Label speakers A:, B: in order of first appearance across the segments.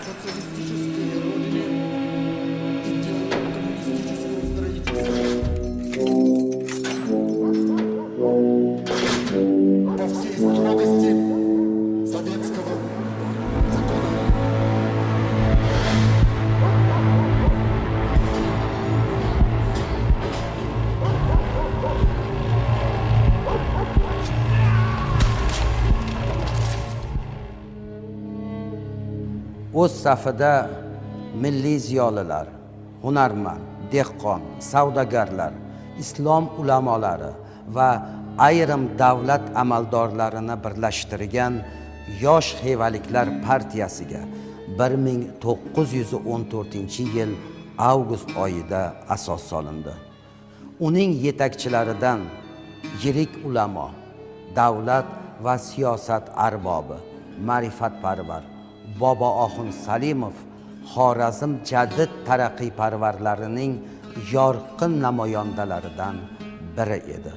A: Социалистической родине идеал коммунистического строительства. По всей строгости советского закона.
B: O'z safida milliy ziyolilar, hunarmand, dehqon, savdogarlar, islom ulamolari va ayrim davlat amaldorlarini birlashtirgan Yosh Xivaliklar partiyasiga 1914-yil avgust oyida asos solindi. Uning yetakchilaridan yirik ulamo, davlat va siyosat arbobi, ma'rifatparvar Bobo Oxun Salimov Xorazm jadid taraqqiyparvarlarining yorqin namoyandalaridan biri edi.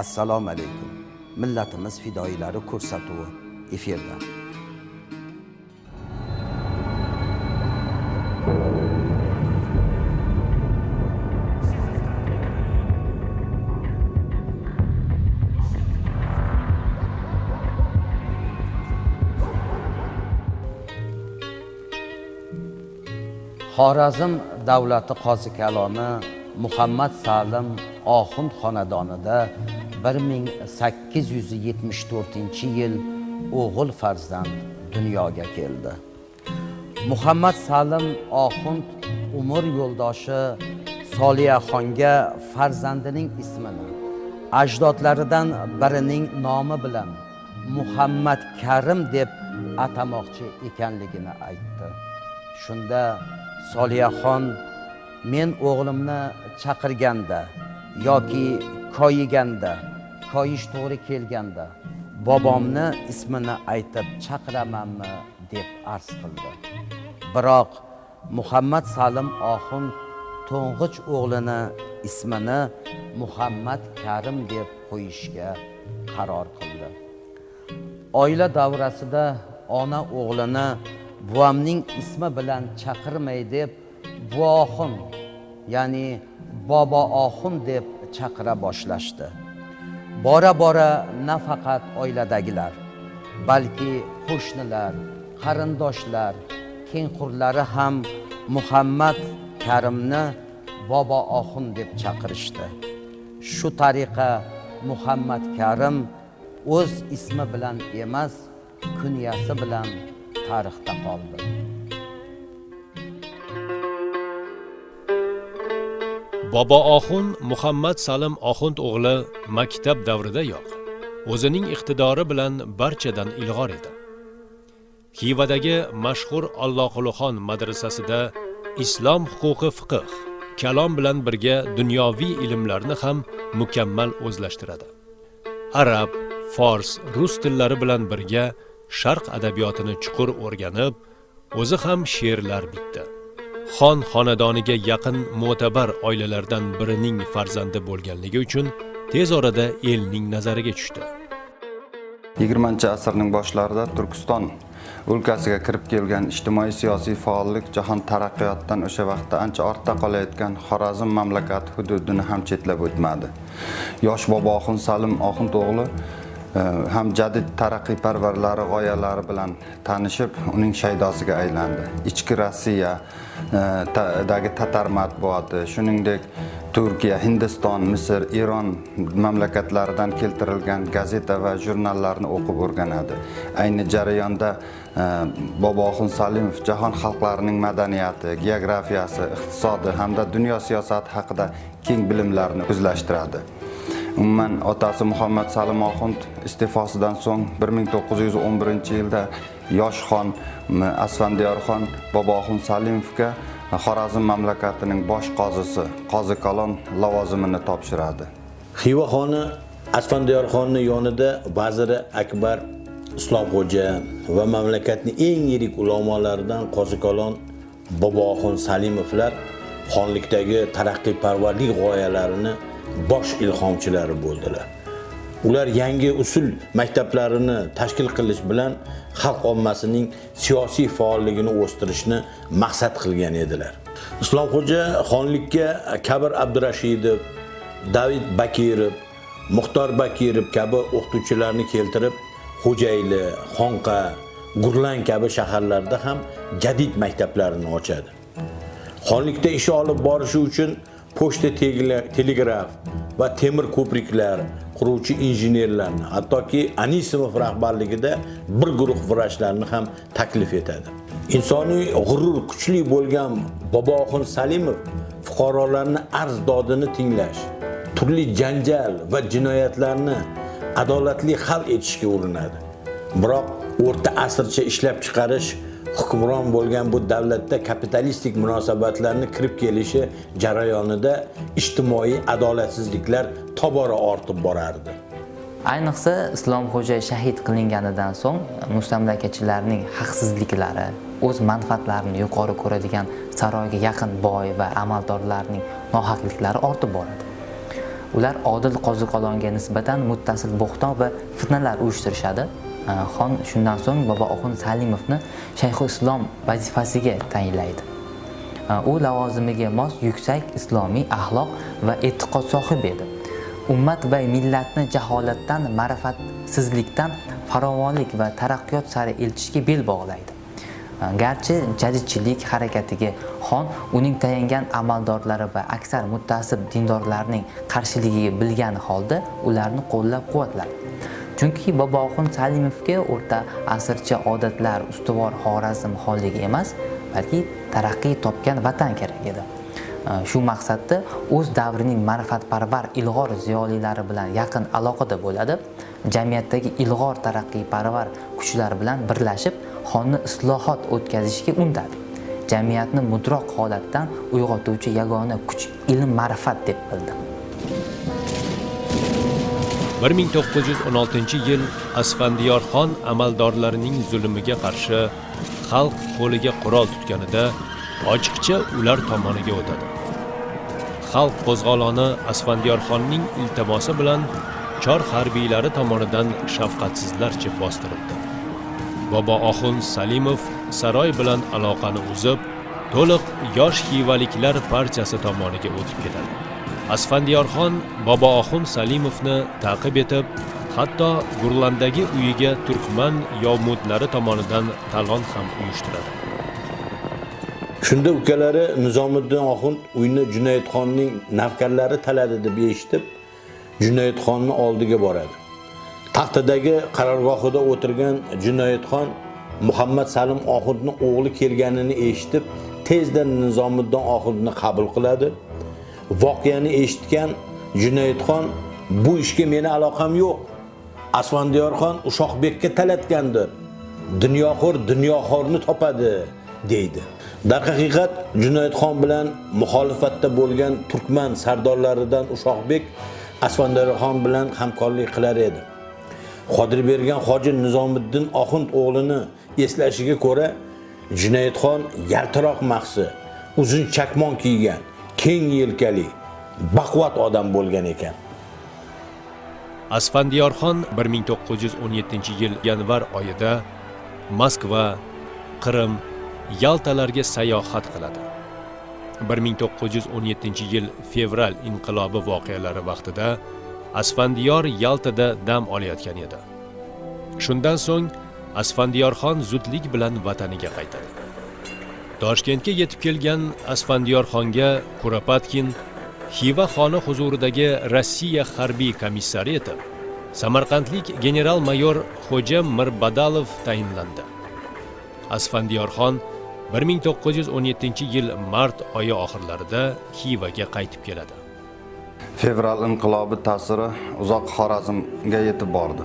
B: Assalomu alaykum. Millatimiz fidoyilari ko'rsatuvi efirda. Xorazm davlati qozi kalomi Muhammad Salim Oxund xonadonida 1874-yil o'g'il farzand dunyoga keldi. Muhammad Salim Oxund umr yo'ldoshi Soliyaxonga farzandining ismini ajdodlaridan birining nomi bilan Muhammad Karim deb atamoqchi ekanligini aytdi. Shunda Soliyaxon men o'g'limni chaqirganda yoki koyiganda, koyish to'g'ri kelganda bobomni ismini aytib chaqiramanmi deb arz qildi. Biroq Muhammad Salim Oxund to'ng'ich o'g'lini ismini Muhammad Karim deb qo'yishga qaror qildi. Oila davrasida ona o'g'lini buvamning ismi bilan chaqirmay deb Buoxun, ya'ni Bobo Oxun deb chaqira boshlashdi. Bora-bora nafaqat oiladagilar, balki qo'shnilar, qarindoshlar, kengqurlari ham Muhammad Karimni Bobo Oxun deb chaqirishdi. Shu tariqa Muhammad Karim o'z ismi bilan emas, kunyasi bilan tarixda qoldi.
C: Bobo Oxun Muhammad Salim Oxund o'g'li maktab davridayoq o'zining iqtidori bilan barchadan ilg'or edi. Xivadagi mashhur Alloqulixon madrasasida islom huquqi fiqh, kalom bilan birga dunyoviy ilmlarni ham mukammal o'zlashtiradi. Arab, fors, rus tillari bilan birga Sharq adabiyotini chuqur o'rganib, o'zi ham she'rlar bitdi. Xon xonadoniga yaqin mo'tabar oilalardan birining farzandi bo'lganligi uchun tez orada elning nazariga tushdi.
D: 20-asrning boshlarida Turkiston o'lkasiga kirib kelgan ijtimoiy-siyosiy faollik jahon taraqqiyotidan o'sha vaqtda ancha ortda qolayotgan Xorazm mamlakati hududini ham chetlab o'tmadi. Yosh Bobo Oxun Salim Oxund o'g'li ham jadid taraqqiyparvarlari g'oyalari bilan tanishib, uning shaydosiga aylandi. Ichki Rossiya dagi tatar matbuoti, shuningdek Turkiya, Hindiston, Misr, Eron mamlakatlaridan keltirilgan gazeta va jurnallarni o'qib o'rganadi. Ayni jarayonda Bobo Oxun Salimov jahon xalqlarining madaniyati, geografiyasi, iqtisodi hamda dunyo siyosati haqida keng bilimlarni o'zlashtiradi. Umuman otasi Muhammad Salim Oxund iste'fosidan so'ng 1911-yilda yosh xon Asfandiyorxon Bobo Oxun Salimovga Xorazm mamlakatining bosh qozisi, qozi kalon lavozimini topshiradi.
E: Xiva xoni Asfandiyorxonning yonida vaziri Akbar Islomxo'ja va mamlakatning eng yirik ulamolaridan qozi kalon Bobo Oxun Salimovlar xonlikdagi taraqqiyparvarlik g'oyalarini bosh ilhomchilari bo'ldilar. Ular yangi usul maktablarini tashkil qilish bilan xalq ommasining siyosiy faolligini o'stirishni maqsad qilgan edilar. Islomxo'ja xonlikka Kabir Abdurashidov, David Bakirov, Muxtor Bakirov kabi o'qituvchilarni keltirib, Xo'jayli, Xonqa, Gurlan kabi shaharlarda ham jadid maktablarini ochadi. Xonlikda ish olib borishi uchun pochta, telegraf va temir ko'priklar quruvchi injenerlarni, hattoki Anisimov rahbarligida bir guruh vrachlarni ham taklif etadi. Insoniy g'urur kuchli bo'lgan Boboxon Salimov fuqarolarni arz-dodini tinglash, turli janjal va jinoyatlarni adolatli hal etishga urinadi. Biroq o'rta asrcha ishlab chiqarish hukmron bo'lgan bu davlatda kapitalistik munosabatlarni kirib kelishi jarayonida ijtimoiy adolatsizliklar tobora ortib borardi.
F: Ayniqsa Islomxo'ja shahid qilinganidan so'ng mustamlakachilarning haqsizliklari, o'z manfaatlarini yuqori ko'radigan saroyga yaqin boy va amaldorlarning nohaqliklari ortib boradi. Ular odil qo'ziqolonga nisbatan muttasil bo'xton va fitnalar uyushtirishadi. Xon shundan so'ng Boboxon Salimovni Shayxul Islom vazifasiga tayinlaydi. U lavozimiga mos yuksak islomiy axloq va e'tiqod sohibi edi. Ummat va millatni jaholatdan, ma'rifatsizlikdan farovonlik va taraqqiyot sari eltishga bel bog'laydi. Garchi jadidchilik harakatiga xon uning tayangan amaldorlari va aksar mutaassib dindorlarning qarshiligiga bilgan holda ularni qo'llab-quvvatladi. Chunki Boboxon Salimovga o'rta asrcha odatlar ustuvor Xorazm xonligi emas, balki taraqqiy topgan vatan kerak edi. Shu maqsadda o'z davrining ma'rifatparvar ilg'or ziyolilari bilan yaqin aloqada bo'ladi, jamiyatdagi ilg'or taraqqiyparvar kuchlar bilan birlashib, xonni islohot o'tkazishga undadi. Jamiyatni mudroq holatdan uyg'otuvchi yagona kuch ilm ma'rifat deb bildi.
C: 1916-yil Asfandiyorxon amaldorlarining zulmiga qarshi xalq qo'liga qurol tutganida ochiqcha ular tomoniga o'tadi. Xalq qo'zg'oloni Asfandiyorxonning iltimosi bilan Chor harbiylari tomonidan shafqatsizlarcha bostirildi. Boboxon Salimov saroy bilan aloqani uzib, to'liq yosh xivaliklar partiyasi tomoniga o'tib ketadi. Asfandiyorxon Boboxon Salimovni ta'qib etib, hatto Gurlandagi uyiga turkman yovmudlari tomonidan talon ham uyushtiradi.
E: Shunda ukalari Nizomiddin Oxund uyni Junaydxonning navkarlari taladi deb eshitib, Junaydxonning oldiga boradi. Taxtadagi qarorgohida o'tirgan Junaydxon Muhammad Salim Oxundning o'g'li kelganini eshitib, tezdan Nizomiddin Oxundni qabul qiladi. Voqeani eshitgan Junaydxon bu ishga meni aloqam yo'q. Asfandiyorxon Ushoqbekka talatgandir. Dunyoxo'rni topadi deydi. Darhaqiqat Junaydxon bilan muxolifatda bo'lgan turkman sardorlaridan Ushoqbek Asfandiyorxon bilan hamkorlik qilar edi. Qodirbergan Hoji Nizomiddin Oxund o'g'lini eslashiga ko'ra, Junaydxon yaltiroq mahsi, uzun chakmon kiygan, keng yelkali, baquvvat odam bo'lgan ekan.
C: Asfandiyorxon 1917-yil yanvar oyida Moskva, Qrim, Yaltalarga sayohat qiladi. 1917-yil fevral inqilobi voqealari vaqtida Asfandiyor Yaltada dam olayotgan edi. Shundan so'ng Asfandiyorxon zudlik bilan vataniga qaytadi. Toshkentga yetib kelgan Asfandiyorxonga Kuropatkin Xiva xoni huzuridagi Rossiya harbiy komissari etib, Samarqandlik general-mayor Xo'ja Mirbadalov tayinlandi. Asfandiyorxon 1917-yil mart oyi oxirlarida Xivaga qaytib keladi.
D: Fevral inqilobi ta'siri uzoq Xorazmga yetib bordi.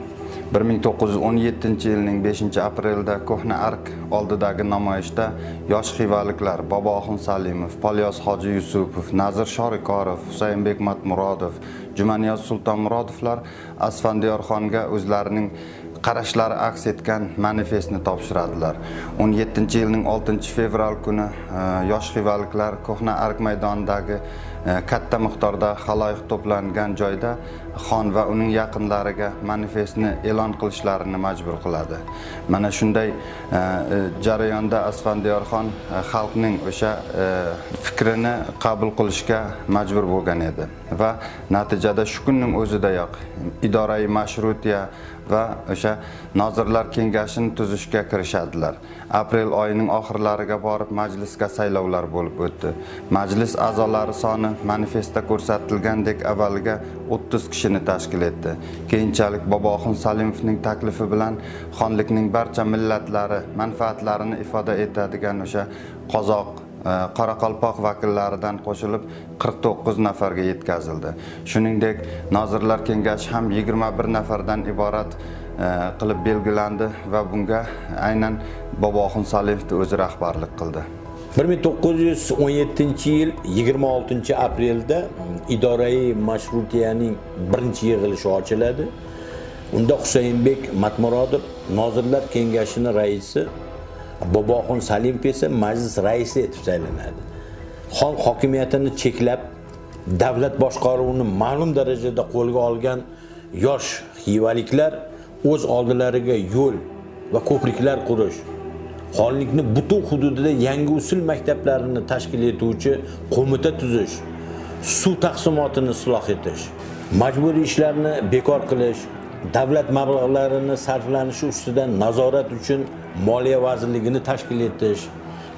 D: 1917-yilning 5-aprelda Ko'hna Ark oldidagi namoyishda yosh xivaliklar Boboxon Salimov, Polyos Hoji Yusupov, Nazir Shorikorov, Husaynbek Matmurodov, Jumaniyaz Sultonmurodovlar Asfandiyorxonga o'zlarining qarashlari aks etgan manifestni topshiradilar. 17-yilning 6-fevral kuni yosh xivaliklar Ko'hna Ark maydonidagi katta miqdorda xaloyiq to'plangan joyda xon va uning yaqinlariga manifestni e'lon qilishlarini majbur qiladi. Mana shunday jarayonda Asfandiyorxon xalqning o'sha fikrini qabul qilishga majbur bo'lgan edi va natijada shu kunning o'zidayoq idorai mashrutiya va o'sha Nozirlar kengashini tuzishga kirishadilar. Aprel oyining oxirlariga borib majlisga saylovlar bo'lib o'tdi. Majlis a'zolari soni manifestda ko'rsatilgandek avvaliga 30 kishini tashkil etdi. Keyinchalik Boboxon Salimovning taklifi bilan xonlikning barcha millatlari manfaatlarini ifoda etadigan o'sha qozoq, Qoraqalpoq vakillaridan qo'shilib 49 nafarga yetkazildi. Shuningdek, Nozirlar kengashi ham 21 nafardan iborat qilib belgilandi va bunga aynan Boboxon Salimov o'zi rahbarlik qildi.
E: 1917-yil 26 aprelda idorai mashrutiyaning birinchi yig'ilishi ochiladi. Unda Husaynbek Matmurodov Nozirlar kengashining raisi, Boboxon Salimov esa majlis raisi etib saylanadi. Xon hokimiyatini cheklab, davlat boshqaruvini ma'lum darajada qo'lga olgan yosh xivaliklar o'z oldilariga yo'l va ko'priklar qurish, xonlikni butun hududida yangi usul maktablarini tashkil etuvchi qo'mita tuzish, suv taqsimotini isloh etish, majburiy ishlarni bekor qilish, davlat mablag'larini sarflanishi ustidan nazorat uchun Moliya vazirligini tashkil etish,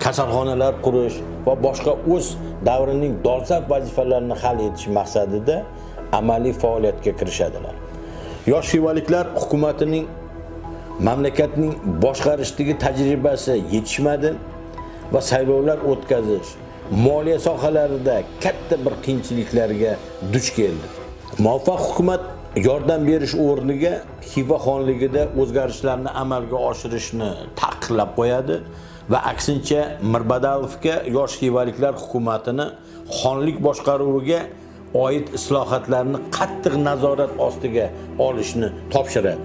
E: kasalxonalar qurish va boshqa o'z davrining dolzarb vazifalarini hal etish maqsadida amaliy faoliyatga kirishadilar. Yosh xivaliklar hukumatining mamlakatning boshqarishdagi tajribasi yetishmadi va saylovlar o'tkazish, moliya sohalarida katta bir qiyinchiliklarga duch keldi. Muvaffaq hukumat yordam berish o'rniga Xiva xonligida o'zgarishlarni amalga oshirishni taqiqlab qo'yadi va aksincha Mirbadalovga yosh xivaliklar hukumatini xonlik boshqaruviga oid islohotlarni qattiq nazorat ostiga olishni topshiradi.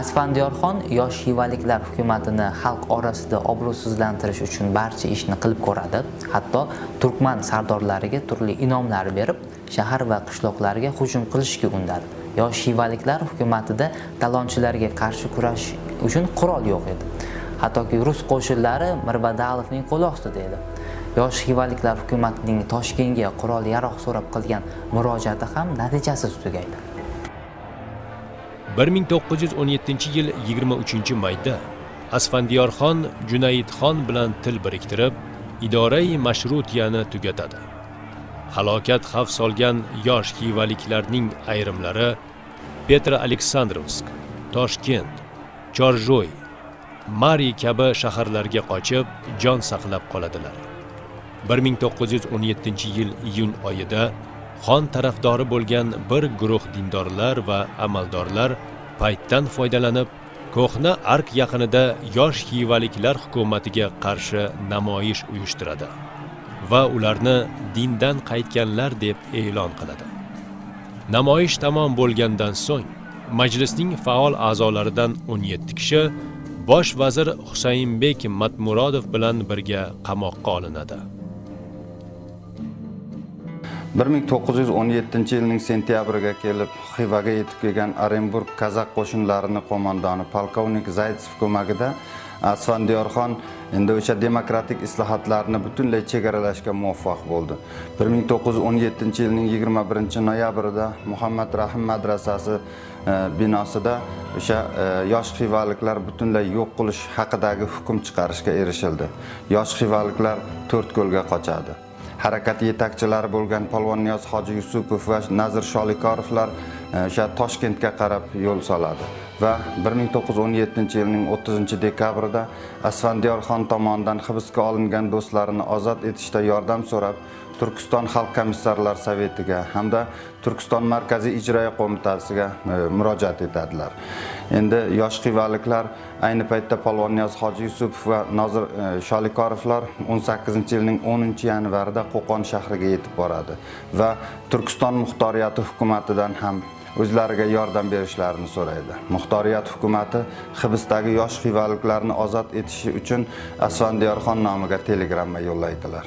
F: Asfandiyorxon yosh xivaliklar hukumatini xalq orasida obro'sizlantirish uchun barcha ishni qilib ko'radi. Hatto turkman sardorlariga turli inomlar berib, shahar va qishloqlarga hujum qilishga undadi. Yosh xivaliklar hukumatida talonchilarga qarshi kurash uchun qurol yo'q edi. Hattoki rus qo'shinlari Mirbadalovning qo'li ostida edi. Yosh xivaliklar hukumatining Toshkentga qurol-yarog' so'rab qilgan murojaati ham natijasiz tugaydi.
C: 1917-yil 23-mayda Asfandiyorxon Junaydxon bilan til biriktirib, idorai mashrutiyani tugatadi. Halokat xavf solgan yosh xivaliklarning ayrimlari Petro Aleksandrovsk, Toshkent, Chorjoy, Mari kabi shaharlarga qochib, jon saqlab qoladilar. 1917-yil iyun oyida xon tarafdori bo'lgan bir guruh dindorlar va amaldorlar paytdan foydalanib, ko'hna ark yaqinida yosh xivaliklar hukumatiga qarshi namoyish uyushtiradi va ularni dindan qaytganlar deb e'lon qiladi. Namoyish tamom bo'lgandan so'ng majlisning faol a'zolaridan 17 kishi bosh vazir Husaynbek Matmurodov bilan birga qamoqqa olinadi.
D: 1917-yilning sentyabriga kelib Xivaga yetib kelgan Orenburg Kazaq qo'shinlarining qo'mondoni polkovnik Zaytsev ko'magida Asfandiyorxon endi o'sha demokratik islohotlarni butunlay chegaralashga muvaffaq bo'ldi. 1917-yilning 21-noyabrida Muhammad Rahim madrasasi binosida o'sha yosh xivaliklar butunlay yo'q qilish haqidagi hukm chiqarishga erishildi. Yosh xivaliklar To'rtko'lga qochadi. Harakat yetakchilari bo'lgan Polvonniyoz Hoji Yusupov va Nazir Sholikorovlar o'sha Toshkentga qarab yo'l soladi va 1917-yilning 30-dekabrida Asfandiyorxon tomonidan hibsga olingan do'stlarini ozod etishda yordam so'rab Turkiston Xalq komissarlar Sovetiga hamda Turkiston Markaziy ijroiya qo'mitasiga murojaat etadilar. Endi yosh xivaliklar ayni paytda Polvonniyoz Hoji Yusupov va Nozir Sholikorovlar 18-yilning 10-yanvarida Qo'qon shahriga yetib boradi va Turkiston muxtoriyati hukumatidan ham o'zlariga yordam berishlarini so'raydi. Muxtoriyat hukumati hibsdagi yosh xivaliklarni ozod etishi uchun Asfandiyorxon nomiga telegramma yo'llaydilar.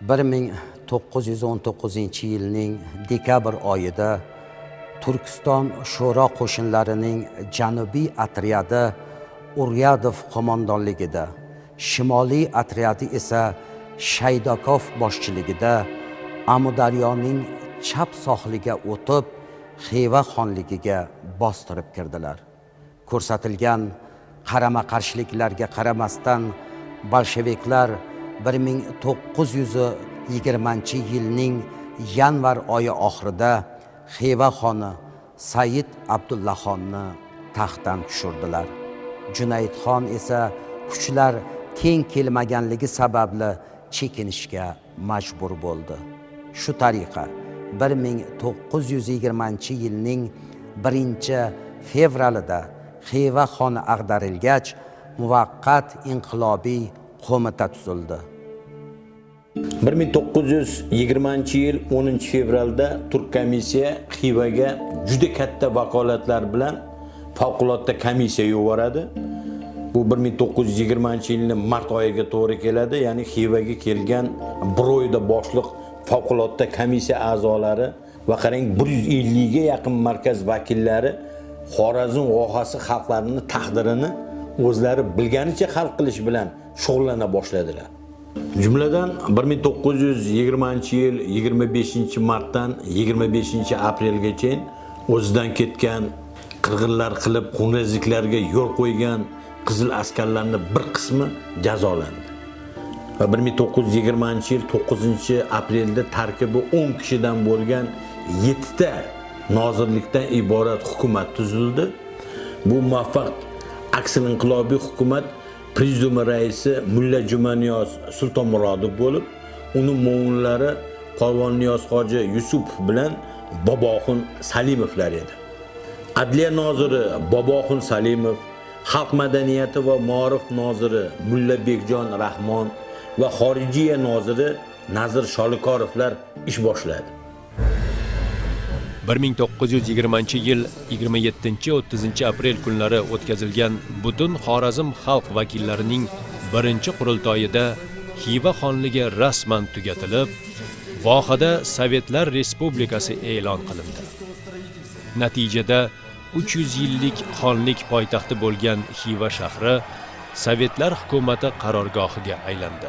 B: 1919-yilning dekabr oyida Turkiston sho'ro qo'shinlarining janubiy otryadi Uryadov qo'mondonligida, shimoliy otryadi esa Shaydakov boshchiligida Amudaryoning chap sohiliga o'tib, Xiva xonligiga bostirib kirdilar. Ko'rsatilgan qarama-qarshiliklarga qaramasdan bolsheviklar 1920-yilning yanvar oyi oxirida Xiva xoni Said Abdullaxonni taxtdan tushirdilar. Junaydxon esa kuchlar teng kelmaganligi sababli chekinishga majbur bo'ldi. Shu tariqa 1920-yilning 1-fevralida Xiva xoni ag'darilgach, muvaqqat inqilobiy qo'mita tuzildi.
E: 1920-yil 10-fevralda Turk komissiya Xivaga juda katta vakolatlar bilan favqulodda komissiya yuboradi. Bu 1920-yilning mart oyiga to'g'ri keladi, ya'ni Xivaga kelgan bir oyda boshliq favqulodda komissiya a'zolari va qarang 150 ga yaqin markaz vakillari Xorazm vohasi xalqlarining taqdirini o'zlari bilganicha hal qilish bilan shug'ullana boshladilar. Jumladan 1920-yil 25-martdan 25-aprelgacha o'zidan ketgan qirg'inlar qilib xunrezliklarga yo'l qo'ygan qizil askarlarning bir qismi jazolandi. Va 1920-yil 9-aprelda tarkibi 10 kishidan bo'lgan 7 ta nozirlikdan iborat hukumat tuzildi. Bu muvaffaq aksil inqilobiy hukumat prezidiumi raisi Mulla Jumaniyoz Sultonmurodov bo'lib, uning mo'minlari Qovonniyoz hoji Yusuf bilan Boboxun Salimovlar edi. Adliya noziri Boboxun Salimov, xalq madaniyati va ma'rif noziri Mulla Bekjon Rahmon va xorijiya noziri Nazir Sholiqorovlar ish boshladi.
C: 1920-yil 27-30 aprel kunlari o'tkazilgan butun Xorazm xalq vakillarining birinchi qurultoyida Xiva xonligi rasman tugatilib, vohada Sovetlar Respublikasi e'lon qilindi. Natijada 300 yillik xonlik poytaxti bo'lgan Xiva shahri Sovetlar hukumati qarorgohiga aylandi.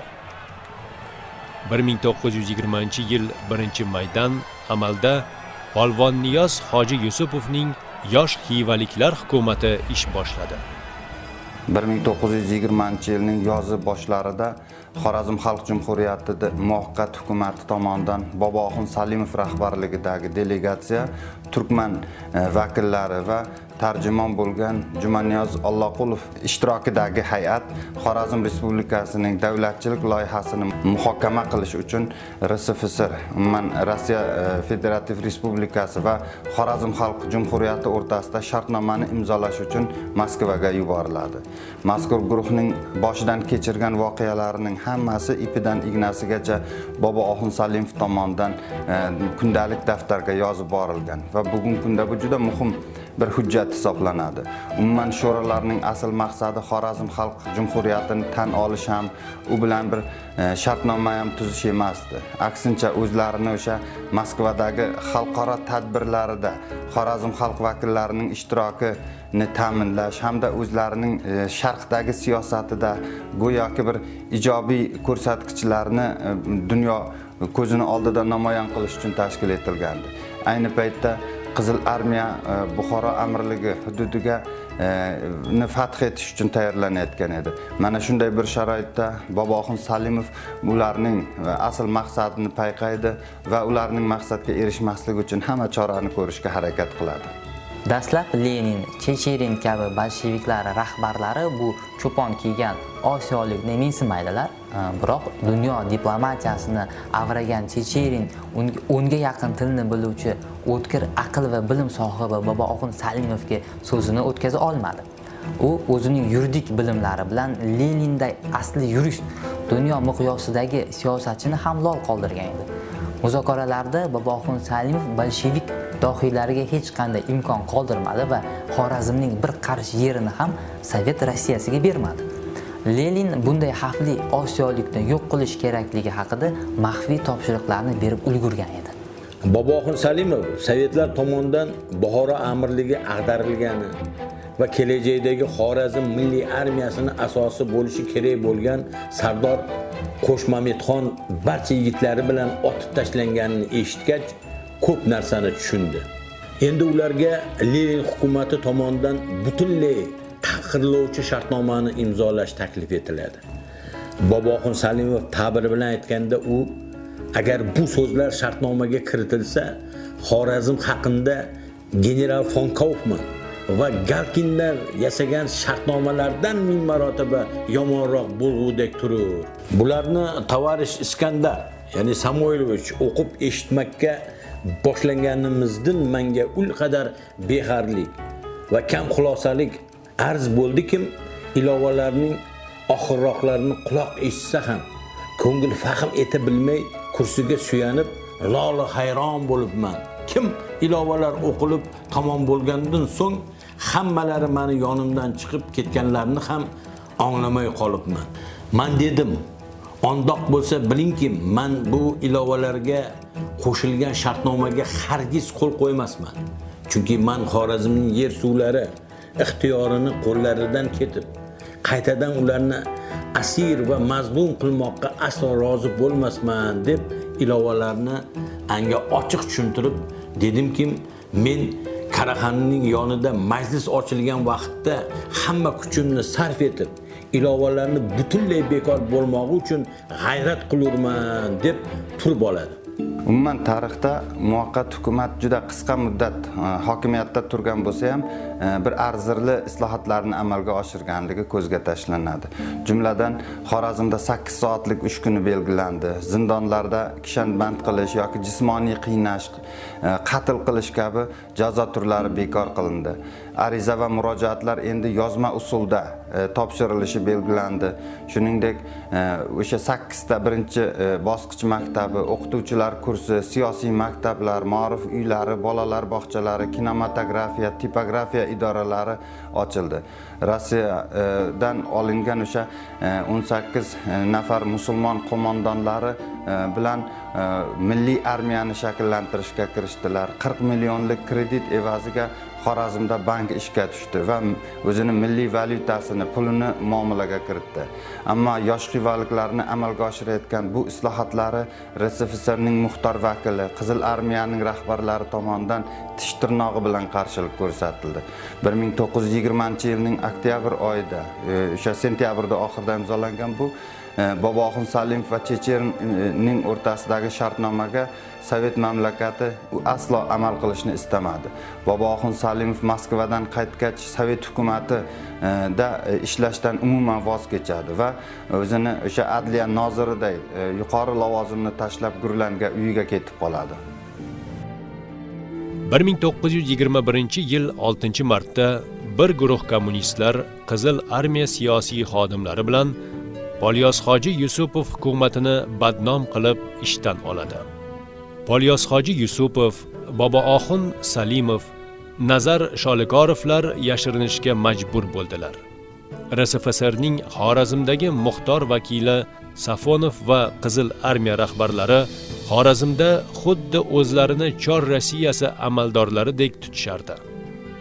C: 1920-yil 1-maydan amalda Polvonniyoz hoji Yusupovning yosh xivaliklar hukumati ish boshladi.
D: 1920-yilning yozi boshlarida Xorazm Xalq Jumhuriyatida muvaqqat hukumati tomonidan Boboxun Salimov rahbarligidagi delegatsiya turkman vakillari va tarjimon bo'lgan Jumaniyoz Alloqulov ishtirokidagi hay'at Xorazm Respublikasining davlatchilik loyihasini muhokama qilish uchun RSFSR, Rossiya Federativ Respublikasi va Xorazm Xalq Jumhuriyati o'rtasida shartnomani imzolash uchun Moskvaga yuboriladi. Mazkur guruhning boshidan kechirgan voqealarining hammasi ipidan ignasigacha Boboxun Salimov tomonidan kundalik daftarga yozib borilgan va bugungi kunda bu juda muhim bir hujjat hisoblanadi. Umuman sho'rolarning asl maqsadi Xorazm Xalq Jumhuriyatini tan olish ham, u bilan bir shartnoma ham tuzish emasdi. Aksincha o'zlarini o'sha Moskvadagi xalqaro tadbirlarida Xorazm xalq vakillarining ishtirokini ta'minlash hamda o'zlarining sharqdagi siyosatida go'yoki bir ijobiy ko'rsatkichlarni dunyo ko'zini oldida namoyon qilish uchun tashkil etilgandi. Ayni paytda Qizil armiya Buxoro amirligi hududiga fath etish uchun tayyorlanayotgan edi. Mana shunday bir sharoitda Boboxun Salimov ularning asl maqsadini payqaydi va ularning maqsadga erishmasligi uchun hamma chorani ko'rishga harakat qiladi.
F: Dastlab Lenin, Checherin kabi bolsheviklar rahbarlari bu cho'pon kiygan osiyolikni mensimaydilar. Biroq dunyo diplomatiyasini avragan Checherin o'nga yaqin tilni biluvchi o'tkir aql va bilim sohibi Boboxun Salimovga so'zini o'tkaza olmadi. U o'zining yuridik bilimlari bilan Leninday asli yurist, dunyo miqyosidagi siyosatchini ham lol qoldirgan edi. Muzokaralarda Boboxun Salimov bolshevik dohiylariga hech qanday imkon qoldirmadi va Xorazmning bir qarish yerini ham Sovet Rossiyasiga bermadi. Lenin bunday xavfli osiyolikni yo'q qilish kerakligi haqida maxfiy topshiriqlarni berib ulgurgan edi.
E: Boboxon Salimov sovetlar tomonidan Buxoro amirligi ag'darilgani va kelajakdagi Xorazm milliy armiyasini asosi bo'lishi kerak bo'lgan Sardor Qo'shmamedxon barcha yigitlari bilan otib tashlanganini eshitgach, ko'p narsani tushundi. Endi ularga Lenin hukumati tomonidan butunlay tahqirlovchi shartnomani imzolash taklif etiladi. Boboxon Salimov ta'biri bilan aytganda, u agar bu so'zlar shartnomaga kiritilsa, Xorazm haqida general von Kaufman va Galkinlar yasagan shartnomalardan ming marotaba yomonroq bo'lgudek turur. Bularni tovarish Iskandar, ya'ni Samoilovich o'qib eshitmakka boshlanganimizdan menga ul qadar beharlik va kam xulosalik arz bo'ldikim, ilovalarning oxirroqlarini quloq eshitsa ham ko'ngil fahm eta bilmay kursiga suyanib lol hayron bo'libman. Kim ilovalar o'qilib tamom bo'lgandan so'ng hammalari meni yonimdan chiqib ketganlarini ham anglamay qolibman. Men dedim, ondoq bo'lsa bilingki, men bu ilovalarga qo'shilgan shartnomaga hargiz qo'l qo'ymasman. Chunki men Xorazmning yer suvlari ixtiyorini qo'llaridan ketib, qaytadan ularni asir va mazlum qilmoqqa aslo rozi bo'lmasman deb ilovalarni anga ochiq tushuntirib dedimki, men Karaxonning yonida majlis ochilgan vaqtda hamma kuchimni sarf etib, ilovalarni butunlay bekor bo'lmog'i uchun g'ayrat qilurman deb turib oladi.
D: Umuman tarixda muvaqqat hukumat juda qisqa muddat hokimiyatda turgan bo'lsa ham bir arzirli islohotlarni amalga oshirganligi ko'zga tashlanadi. Jumladan Xorazmda 8 soatlik ish kuni belgilandi. Zindonlarda kishanband qilish yoki jismoniy qiynash, qatl qilish kabi jazo turlari bekor qilindi. Ariza va murojaatlar endi yozma usulda topshirilishi belgilandi. Shuningdek, o'sha 8 ta birinchi bosqich maktabi, o'qituvchilar kursi, siyosiy maktablar, ma'rif uylari, bolalar bog'chalari, kinematografiya, tipografiya idoralari ochildi. Rossiyadan olingan o'sha 18 nafar musulmon qo'mondonlari bilan milliy armiyani shakllantirishga kirishdilar. 40 millionlik kredit evaziga Xorazmda bank ishga tushdi va o'zini milliy valyutasini, pulini muomalaga kiritdi. Ammo yosh xivaliklarni amalga oshirayotgan bu islohotlari RSFSRning muxtor vakili, Qizil armiyaning rahbarlari tomonidan tish tirnog'i bilan qarshilik ko'rsatildi. 1920-yilning oktyabr oyida, o'sha sentyabrda oxirida imzolangan bu Boboxon Salimov va Chechernning o'rtasidagi shartnomaga Sovet mamlakati aslo amal qilishni istamadi. Boboxon Salimov Moskvadan qaytgach, Sovet hukumati da ishlashdan umuman voz kechadi va o'zini o'sha adliya noziriday yuqori lavozimni tashlab Gurlanga uyiga ketib qoladi.
C: 1921-yil 6-martda bir guruh kommunistlar Qizil armiya siyosiy xodimlari bilan Polyosxoji Yusupov hukumatini badnom qilib ishdan oladi. Polyosxoji Yusupov, Boboxon Salimov, Nazar Sholikorovlar yashirinishga majbur bo'ldilar. RSFSRning Xorazmdagi muxtor vakili Safonov va Qizil armiya rahbarlari Xorazmda xuddi o'zlarini Chor Rossiyasi amaldorlaridek tutishardi.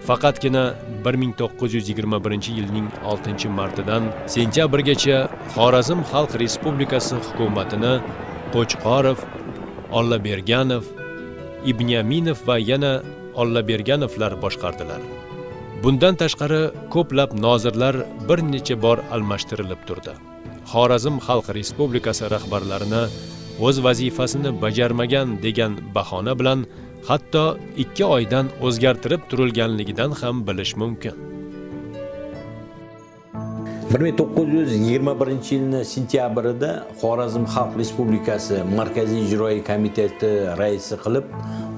C: Faqatgina 1921-yilning 6-martidan sentyabrgacha Xorazm Xalq Respublikasi hukumatini Qo'chqorov, Ollaberganov, Ibnyaminov va yana Ollaberganovlar boshqardilar. Bundan tashqari ko'plab nozirlar bir necha bor almashtirilib turdi. Xorazm Xalq Respublikasi rahbarlarini o'z vazifasini bajarmagan degan bahona bilan hatto 2 oydan o'zgartirib turilganligidan ham bilish mumkin.
E: 1921-yilning sentyabrida Xorazm Xalq Respublikasi Markaziy ijroiy komiteti raisi qilib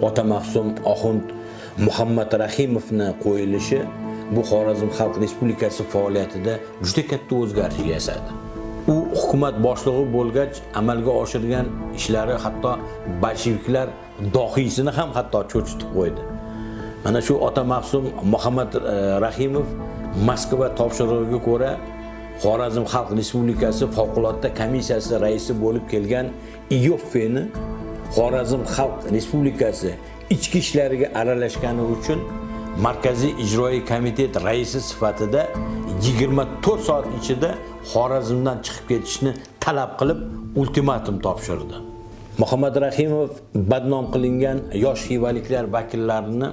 E: Otamahsum Oxund Muhammad Rahimovni qo'yilishi bu Xorazm Xalq Respublikasi faoliyatida juda katta o'zgarish yasadi. U hukumat boshlig'i bo'lgach amalga oshirgan ishlari hatto bolsheviklar dohiysini ham hatto cho'chitib qo'ydi. Mana shu Otamahsum Muhammad Rahimov Moskva topshirig'iga ko'ra Xorazm Xalq Respublikasi favqulodda komissiyasi raisi bo'lib kelgan Iyoffeni Xorazm Xalq Respublikasi ichki ishlariga aralashgani uchun Markaziy ijroiy komitet raisi sifatida 24 soat ichida Xorazmdan chiqib ketishni talab qilib ultimatum topshirdi. Muhammad Rahimov badnom qilingan yosh xivaliklar vakillarini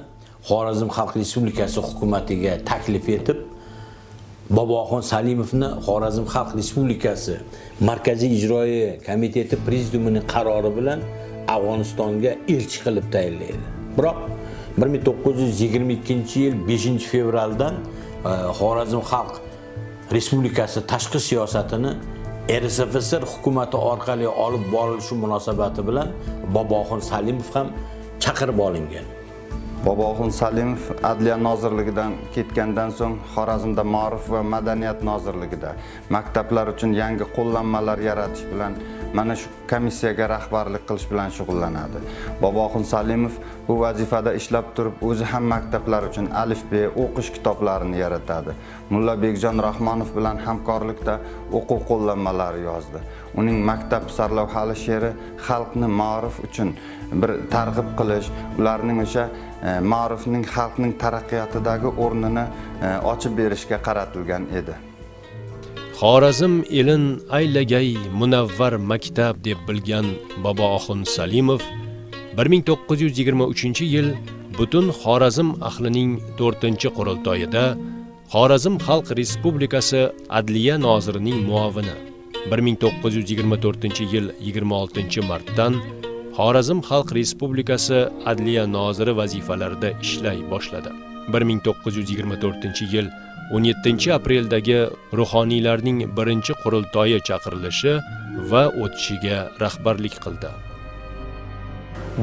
E: Xorazm Xalq Respublikasi hukumatiga taklif etib, Boboxon Salimovni Xorazm Xalq Respublikasi Markaziy ijroiy komiteti prezidiumining qarori bilan Afg'onistonga elchi qilib tayinlaydi. Biroq 1922-yil 5-fevraldan Xorazm Xalq Respublikasi tashqi siyosatini RSFSR hukumati orqali olib borilishi munosabati bilan Boboxon Salimov ham chaqirib olingan.
D: Boboxon Salimov Adliya nozirligidan ketgandan so'ng Xorazmda Ma'rif va Madaniyat nozirligida maktablar uchun yangi qo'llanmalar yaratish bilan mana shu komissiyaga rahbarlik qilish bilan shug'ullanadi. Boboxon Salimov bu vazifada ishlab turib, o'zi ham maktablar uchun alifbe o'qish kitoblarini yaratadi. Mulla Bekjon Rahmonov bilan hamkorlikda o'quv qo'llanmalari yozdi. Uning maktab sarlavhali she'ri xalqni ma'rif uchun bir targ'ib qilish, ularning o'sha ma'rifning xalqning taraqqiyotidagi o'rnini ochib berishga qaratilgan edi.
C: Xorazm elin aylagay munavvar maktab deb bilgan Boboxon Salimov 1923-yil butun Xorazm ahlining 4-qurultoyida Xorazm Xalq Respublikasi Adliya nozirining muavini, 1924-yil 26-martdan Xorazm Xalq Respublikasi Adliya noziri vazifalarida ishlay boshladi. 1924-yil 17-apreldagi ruhoniylarning 1-qurultoyi chaqirilishi va o'tishiga rahbarlik qildi.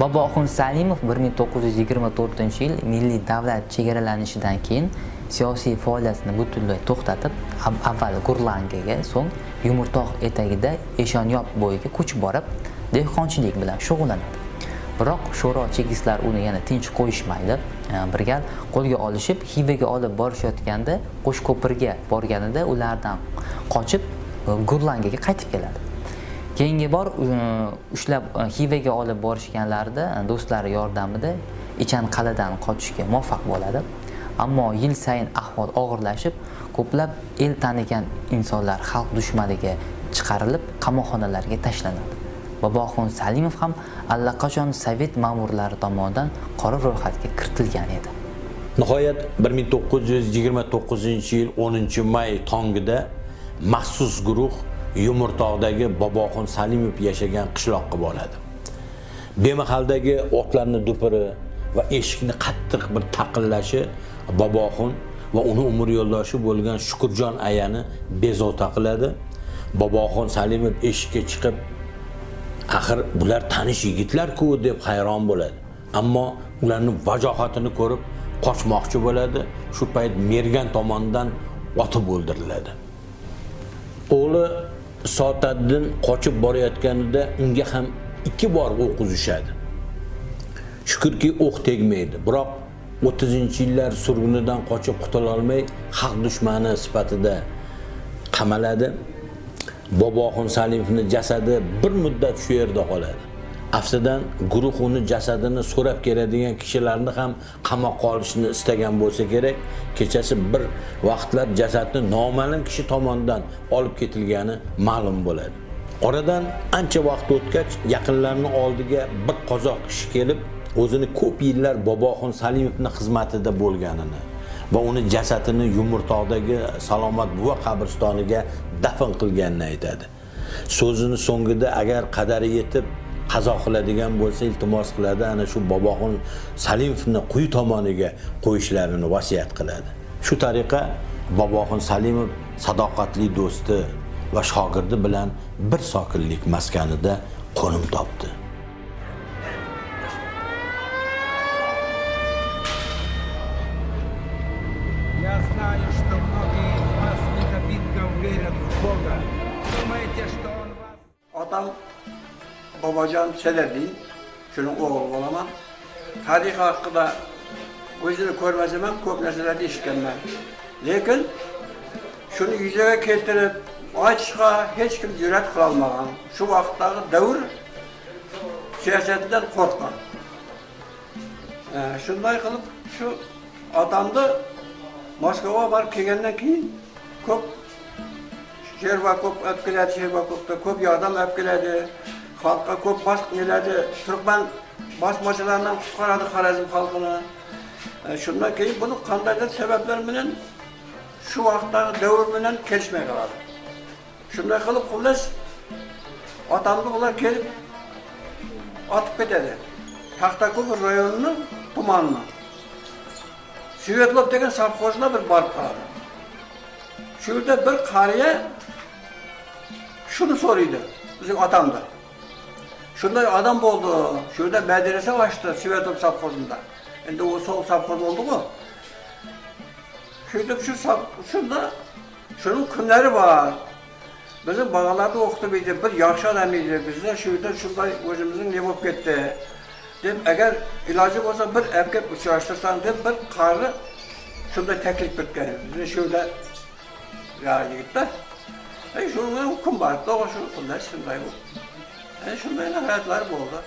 F: Boboxon Salimov 1924-yil milliy davlat chegaralanishidan keyin siyosiy faoliyatini butunlay to'xtatib, avval Gurlangaga, so'ng Yumurtoq etagida Eshonyob bo'yiga ko'chib borib, dehqonchilik bilan shug'ullanadi. Biroq sho'ro chekistlar uni yana tinch qo'yishmaydi. Bir gal qo'lga olishib, Xivaga olib borishayotganda Qo'shko'pirga borganida ulardan qochib Gurlangaga qaytib keladi. Keyingi bor ushlab Xivaga olib borishganlarida do'stlari yordamida Ichan qal'adan qochishga muvaffaq bo'ladi. Ammo yil sayin ahvol og'irlashib, ko'plab el tanigan insonlar xalq dushmaniga chiqarilib, qamoqxonalarga tashlanadi. Boboxon Salimov ham allaqachon Sovet ma'murlari tomonidan qora ro'yxatga kiritilgan edi.
E: Nihoyat 1929-yil 10-may tongida maxsus guruh Yumurtoqdagi Boboxon Salimov yashagan qishloqqa boradi. Bemahaldagi otlarni do'piri va eshikni qattiq bir taqillashi Boboxon va uni umr yo'ldoshi bo'lgan Shukurjon ayani bezovta qiladi. Boboxon Salimov eshikka chiqib, axir bular tanish yigitlar-ku deb hayron bo'ladi. Ammo ularning vajohatini ko'rib qochmoqchi bo'ladi. Shu payt mergan tomonidan otib o'ldiriladi. O'g'li Sotaddin qochib borayotganida unga ham 2 bor o'q uzishadi. Shukrki o'q tegmaydi. Biroq 30-yillar surgunidan qochib qutula olmay xalq dushmani sifatida qamaladi. Boboxon Salimovning jasadi bir muddat shu yerda qoladi. Aftidan guruh uni jasadini so'rab keladigan kishilarni ham qamoqqa olishni istagan bo'lsa kerak, kechasi bir vaqtlar jasadni noma'lum kishi tomonidan olib ketilgani ma'lum bo'ladi. Oradan ancha vaqt o'tgach, yaqinlarning oldiga bir qozoq kishi kelib, o'zini ko'p yillar Boboxon Salimovning xizmatida bo'lganini va uni jasadini Yumurtoqdagi Salomat buva qabristoniga dafn qilganini aytadi. So'zini so'ngida agar qadari yetib qazo qiladigan bo'lsa, iltimos qiladi, ana shu Boboxon Salimovni quyi tomoniga qo'yishlarini vasiyat qiladi. Shu tariqa Boboxon Salimov sadoqatli do'sti va shogirdi bilan bir sokinlik maskanida qo'nim topdi.
G: Я знаю, что многие из вас недобитков верят в Бога. Думаете, что Он вас...
H: Otam Babacan Çelebi, şunun oğlu olaman. Tarih hakkında özünü görmezemem, köp narsalarni eshitganman. Lekin Şunu yüzeye keltirip açışqa hech kim cüret qilolmagan. Şu vaqtdagi davr siyosatidan qo'rqqan. Shunday qilib shu otamni Moskvaga borib kelgandan keyin ko'p sherva ko'p olib keladi, sherva ko'pda ko'p yordam olib keladi, xalqqa ko'p bosh qiladi, Turkman bosmachilardan qutqaradi Xorazm xalqini. Shundan keyin buni qandaydir sabablar bilan shu vaqtdagi davr bilan kelishmay qoladi. Shunday qilib xullas otamni ular kelib otib ketadi. Taxtakubur rayonining tumanini. Svetlov degan savxozga bir borib qoladi. Shu yerda bir qariya shuni so'raydi, bizning otamda. Shunday odam bo'ldi. Shu yerda madrasa ochdi Svetlov savxozida. Endi u sol savxoz bo'ldi-ku. Shunda şunun kunları var. Bizim bağlarda okudu bir yaxşı adam idi. Bizler şurada şunday özümüzün ne bulup gitti. Deyip, eğer ilacı olsa bir erkek uçaştırsan deyip bir karı şunda teklif etken. Bize şöyle ya gitti. Şunun hukum var. Doğru şunday şunday bu. Şunday hayatlar bu oldu.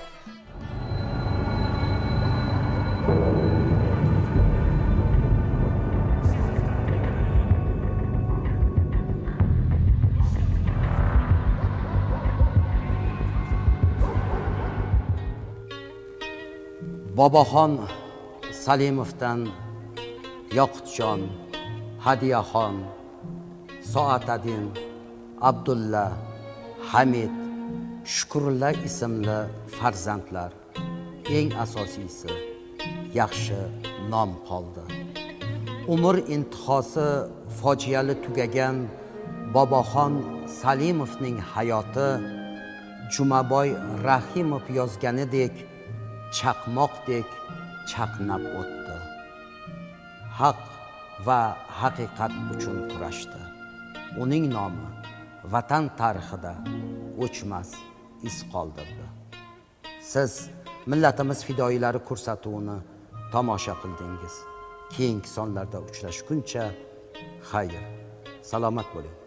B: Boboxon Salimovdan Yoqutjon, Hadiyaxon, Soatadin, Abdulla, Hamid, Shukurullo ismli farzandlar, eng asosiysi yaxshi nom qoldi. Umr intihosi fojiali tugagan Boboxon Salimovning hayoti Jumaboy Rahimov yozganidek chaqmoqdek chaqnab o'tdi. Haq va haqiqat uchun kurashdi. Uning nomi vatan tarixida o'chmas iz qoldirdi. Siz millatimiz fidoyilari ko'rsatuvini tomosha qildingiz. Keyingi sonlarda uchrashguncha xayr, salomat bo'ling.